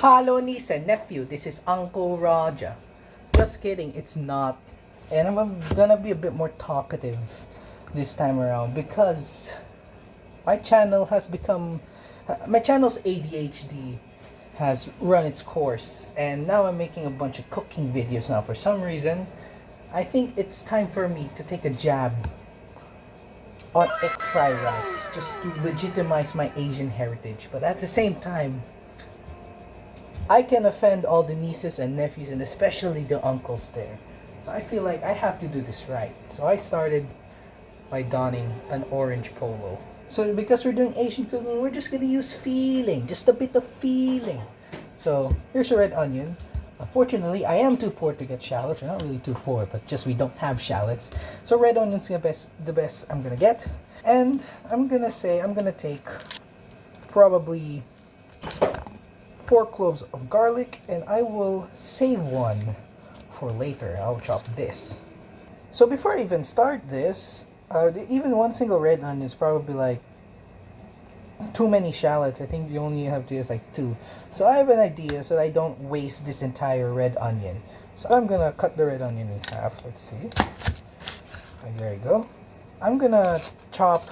Hello, niece and nephew. This is Uncle Roger. Just kidding, it's not. And I'm gonna be a bit more talkative this time around because my channel has become. My channel's ADHD has run its course, and now I'm making a bunch of cooking videos now. For some reason, I think it's time for me to take a jab on egg fried rice just to legitimize my Asian heritage. But at the same time, I can offend all the nieces and nephews and especially the uncles there. So I feel like I have to do this right. So I started by donning an orange polo. So because we're doing Asian cooking, we're just gonna use feeling, just a bit of feeling. So here's a red onion. Unfortunately, I am too poor to get shallots. We're not really too poor, but just we don't have shallots. So red onion's the best I'm gonna get. And I'm gonna take probably 4 cloves of garlic, and I will save one for later. I'll chop this. So before I even start this, even one single red onion is probably like too many shallots. I think you only have to use like 2. So I have an idea so that I don't waste this entire red onion. So I'm gonna cut the red onion in half. Let's see. There you go. I'm gonna chop,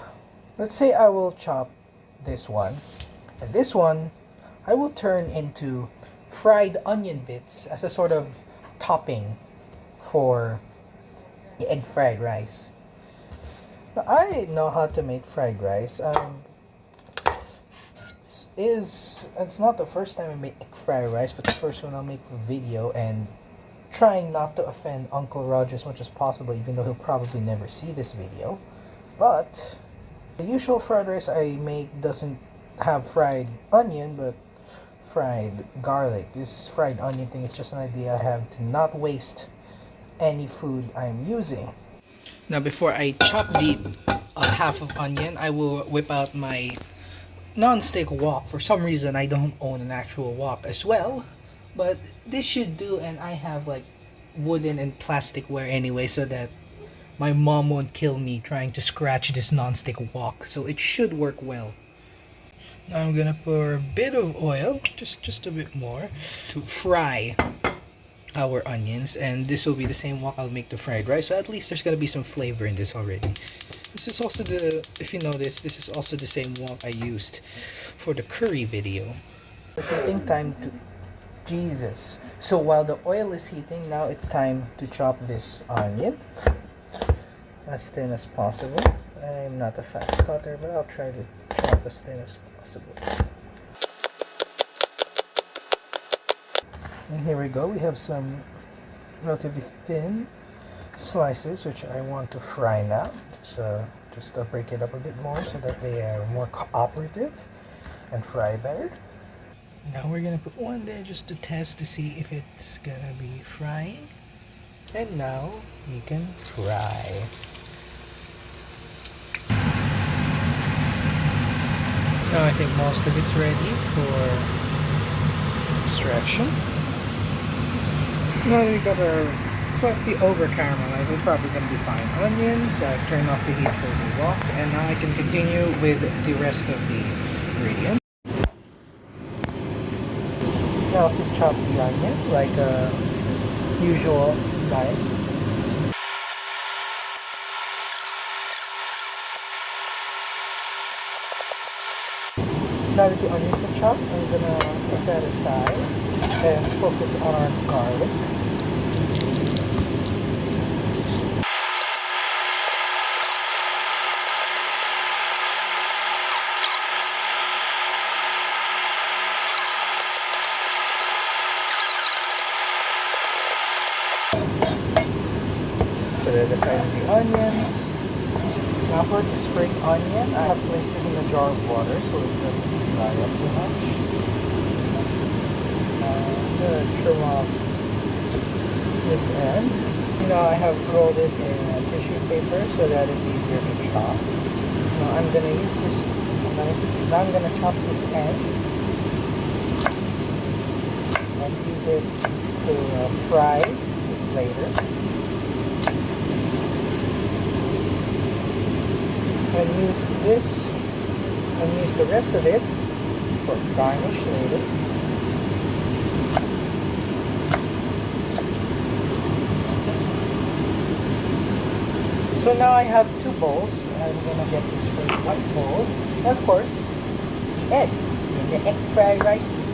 let's say I will chop this one. And this one, I will turn into fried onion bits as a sort of topping for the egg fried rice. Now, I know how to make fried rice. It's not the first time I make egg fried rice, but the first one I'll make for video, and trying not to offend Uncle Roger as much as possible, even though he'll probably never see this video. But the usual fried rice I make doesn't have fried onion, but fried garlic. This fried onion thing is just an idea I have to not waste any food I'm using. Now before I chop the half of onion, I will whip out my non-stick wok. For some reason I don't own an actual wok as well, but this should do, and I have like wooden and plasticware anyway, so that my mom won't kill me trying to scratch this non-stick wok, so it should work well. Now I'm gonna pour a bit of oil, just a bit more, to fry our onions, and this will be the same wok I'll make the fried rice, so at least there's gonna be some flavor in this already. This is also if you notice, this is also the same wok I used for the curry video. It's heating time to, Jesus. So while the oil is heating, now it's time to chop this onion as thin as possible. I'm not a fast cutter, but I'll try to chop as thin as possible. And here we go. We have some relatively thin slices which I want to fry now. Just break it up a bit more so that they are more cooperative and fry better. Now we're gonna put one there just to test to see if it's gonna be frying. And now we can fry. Now I think most of it's ready for extraction. Now we got our slightly over caramelized. It's probably going to be fine. Onions, turn off the heat for the wok, and now I can continue with the rest of the ingredients. Now to chop the onion like usual dice. Now that the onions are chopped, I'm gonna put that aside and focus on our garlic. Put it aside the onions. Now for the spring onion, I have placed it in a jar of water so it doesn't dry up too much. I'm gonna trim off this end. Now I have rolled it in tissue paper so that it's easier to chop. Now I'm gonna use this. Now I'm gonna chop this end and use it to fry later. And use the rest of it for garnish later. So now I have two bowls. I'm gonna get this first white bowl. And of course, the egg in the egg fried rice.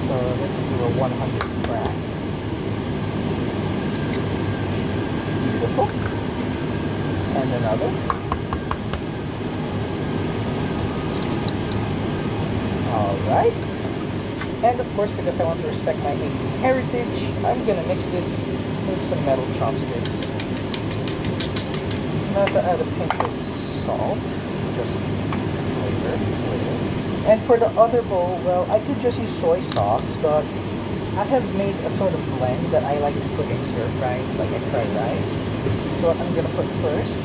So let's do a 100 crack. Beautiful. And another. Alright. And of course, because I want to respect my Indian heritage, I'm gonna mix this with some metal chopsticks. Now to add a pinch of salt, just flavor. And for the other bowl, well, I could just use soy sauce, but I have made a sort of blend that I like to put in stir fries, like egg fried rice. So what I'm gonna put first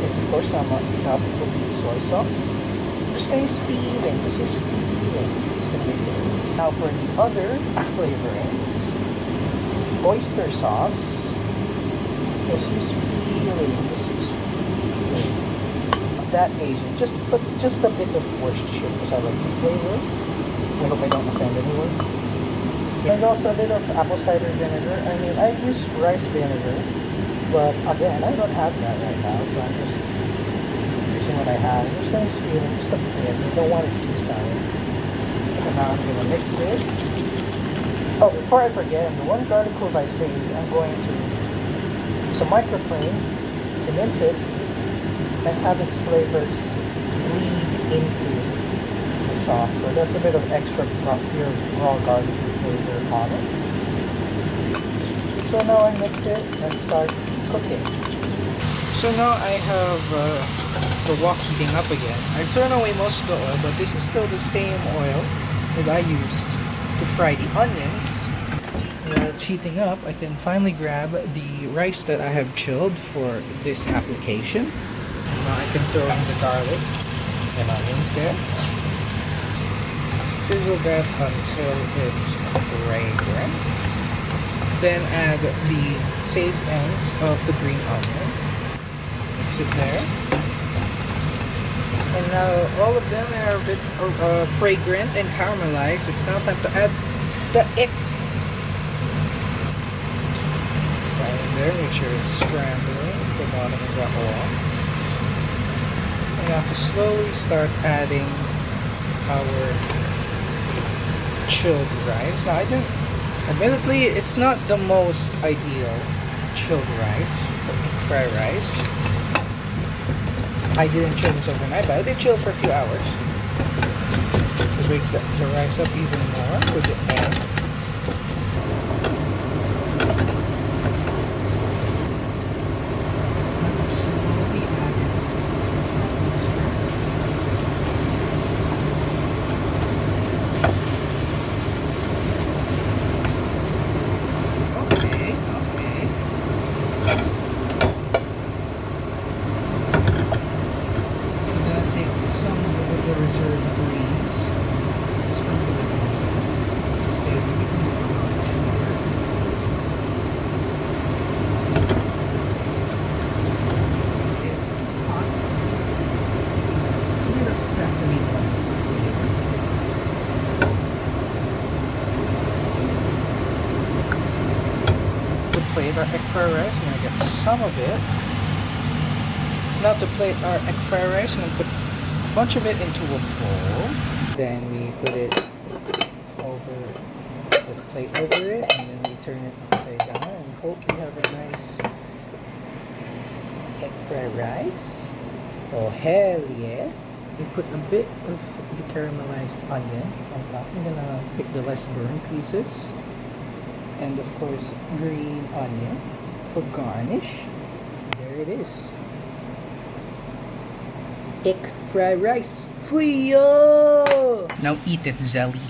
is, of course, I'm not putting soy sauce. Just gonna use feeling. Just use feeling. It's gonna be good. Now for the other flavorings, oyster sauce. Just use feeling. Just use feeling. Not that Asian. Just a bit of Worcestershire because I like the flavor. I hope I don't offend anyone. And also a bit of apple cider vinegar. I mean, I use rice vinegar, but again, I don't have that right now, so I'm just using what I have. I'm just going to use just a bit. I don't want it too sour. So now I'm going to mix this. Oh, before I forget, the one garlic clove I saved, I'm going to use a microplane to mince it and have its flavors bleed into the sauce. So that's a bit of extra pure raw garlic flavor on it. So now I mix it and start cooking. So now I have the wok heating up again. I've thrown away most of the oil, but this is still the same oil that I used to fry the onions. While it's heating up, I can finally grab the rice that I have chilled for this application. Now I can throw in the garlic and onions there. Sizzle that until it's fragrant. Then add the saved ends of the green onion. Mix it there. And now all of them are a bit fragrant and caramelized. It's now time to add the egg. Slide in there, make sure it's scrambling. The bottom of the oil. And now to slowly start adding our chilled rice. Now admittedly, it's not the most ideal chilled rice, fried rice. I didn't chill this overnight, but I did chill for a few hours to break the rice up even more with the egg. Plate our egg fried rice. I'm going to get some of it. Now to plate our egg fried rice, I'm going to put a bunch of it into a bowl. Then we put it over, put the plate over it, and then we turn it upside down and hope we have a nice egg fried rice. Oh hell yeah! We put a bit of the caramelized onion on top. I'm going to pick the less burned pieces. And of course, green onion for garnish. There it is. Egg fried rice. Fuyyo! Now eat it, Zelly.